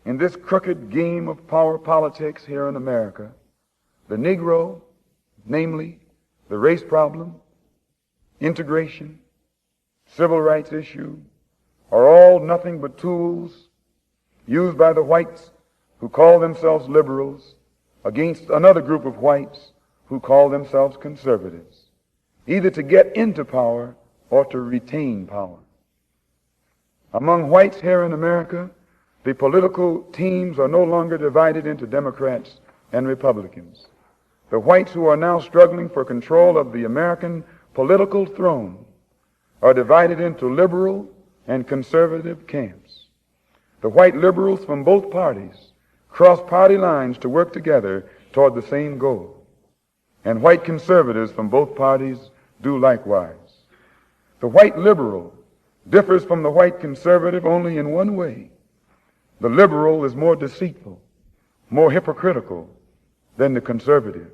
In this crooked game of power politics here in America, the Negro, namely the race problem, integration, civil rights issue, are all nothing but tools used by the whites who call themselves liberals against another group of whites who call themselves conservatives, either to get into power or to retain power. Among whites here in America, the political teams are no longer divided into Democrats and Republicans. The whites who are now struggling for control of the American political throne are divided into liberal and conservative camps. The white liberals from both parties cross party lines to work together toward the same goal, and white conservatives from both parties do likewise. The white liberal differs from the white conservative only in one way. The liberal is more deceitful, more hypocritical than the conservative.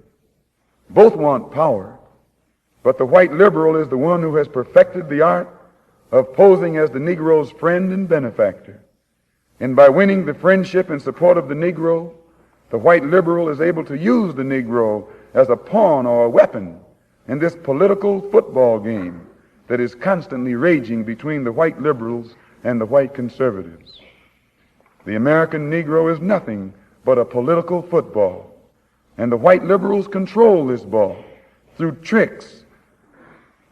Both want power, but the white liberal is the one who has perfected the art of posing as the Negro's friend and benefactor. And by winning the friendship and support of the Negro, the white liberal is able to use the Negro as a pawn or a weapon in this political football game that is constantly raging between the white liberals and the white conservatives. The American Negro is nothing but a political football, and the white liberals control this ball through tricks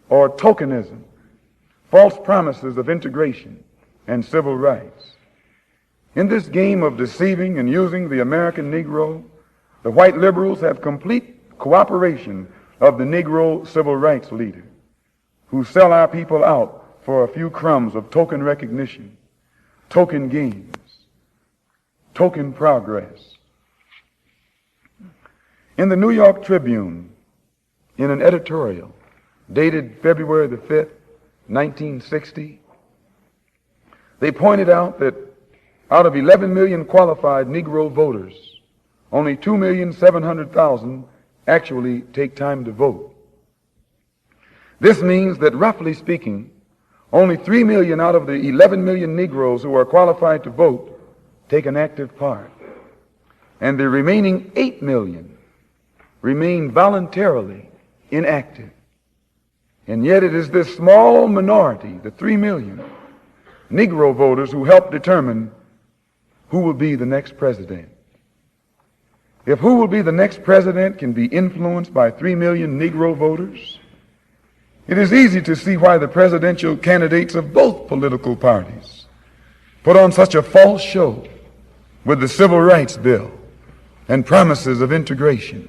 or tokenism, false promises of integration and civil rights. In this game of deceiving and using the American Negro, the white liberals have complete cooperation of the Negro civil rights leader, who sell our people out for a few crumbs of token recognition, token gains, token progress. In the New York Tribune, in an editorial dated February the 5th, 1960, they pointed out that out of 11 million qualified Negro voters, only 2,700,000 actually take time to vote. This means that, roughly speaking, only 3 million out of the 11 million Negroes who are qualified to vote take an active part, and the remaining 8 million remain voluntarily inactive. And yet it is this small minority, the 3 million Negro voters, who help determine who will be the next president. If who will be the next president can be influenced by 3 million Negro voters, it is easy to see why the presidential candidates of both political parties put on such a false show with the Civil Rights Bill and promises of integration.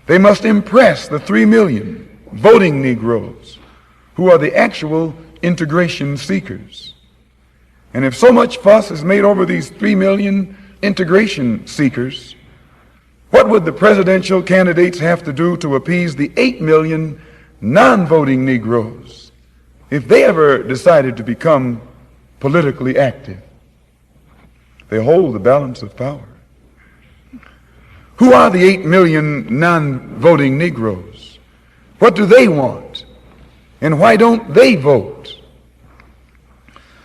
They must impress the 3 million voting Negroes who are the actual integration seekers. And if so much fuss is made over these 3 million integration seekers, what would the presidential candidates have to do to appease the 8 million non-voting Negroes if they ever decided to become politically active? They hold the balance of power. Who are the 8 million non-voting Negroes? What do they want? And why don't they vote?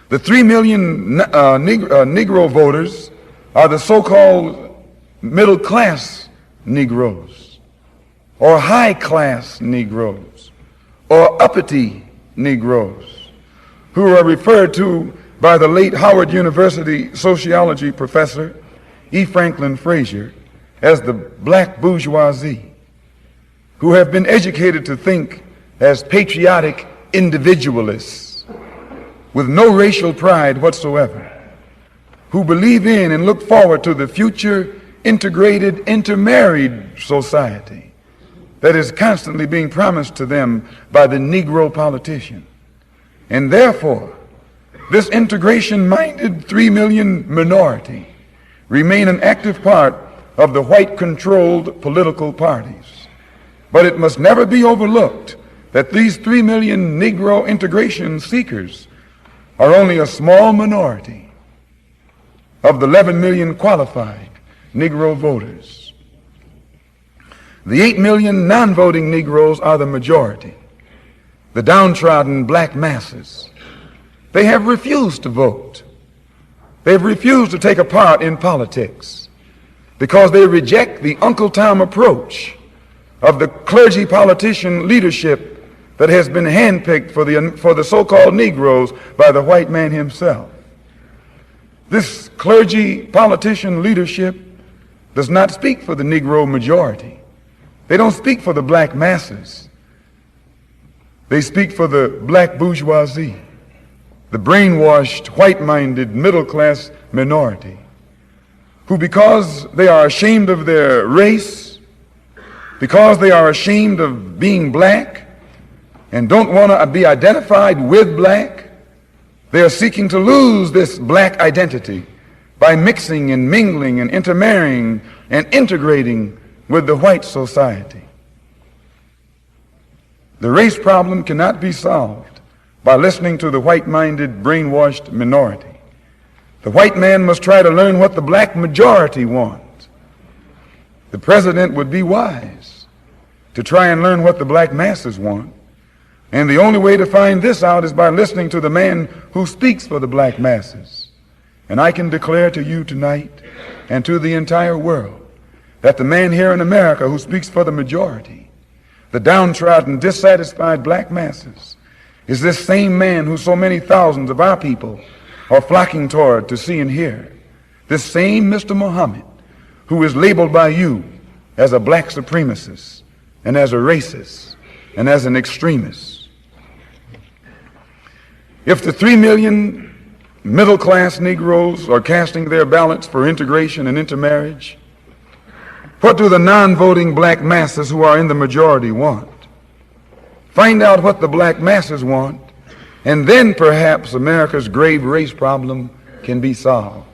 The 3 million Negro voters are the so-called middle-class Negroes, or high-class Negroes, or uppity Negroes, who are referred to by the late Howard University sociology professor E. Franklin Frazier as the black bourgeoisie, who have been educated to think as patriotic individualists with no racial pride whatsoever, who believe in and look forward to the future integrated, intermarried society that is constantly being promised to them by the Negro politician. And therefore, this integration-minded 3 million minority remain an active part of the white-controlled political parties. But it must never be overlooked that these 3 million Negro integration seekers are only a small minority of the 11 million qualified Negro voters. The 8 million non-voting Negroes are the majority, the downtrodden black masses. They have refused to vote. They've refused to take a part in politics because they reject the Uncle Tom approach of the clergy politician leadership that has been handpicked for the so-called Negroes by the white man himself. This clergy politician leadership does not speak for the Negro majority. They don't speak for the black masses. They speak for the black bourgeoisie, the brainwashed, white-minded, middle-class minority, who, because they are ashamed of their race, because they are ashamed of being black and don't want to be identified with black, they are seeking to lose this black identity by mixing and mingling and intermarrying and integrating with the white society. The race problem cannot be solved by listening to the white-minded, brainwashed minority. The white man must try to learn what the black majority wants. The president would be wise to try and learn what the black masses want. And the only way to find this out is by listening to the man who speaks for the black masses. And I can declare to you tonight and to the entire world that the man here in America who speaks for the majority, the downtrodden, dissatisfied black masses, is this same man who so many thousands of our people are flocking toward to see and hear. This same Mr. Muhammad who is labeled by you as a black supremacist and as a racist and as an extremist. If the 3 million middle-class Negroes are casting their ballots for integration and intermarriage, what do the non-voting black masses who are in the majority want? Find out what the black masses want, and then perhaps America's grave race problem can be solved.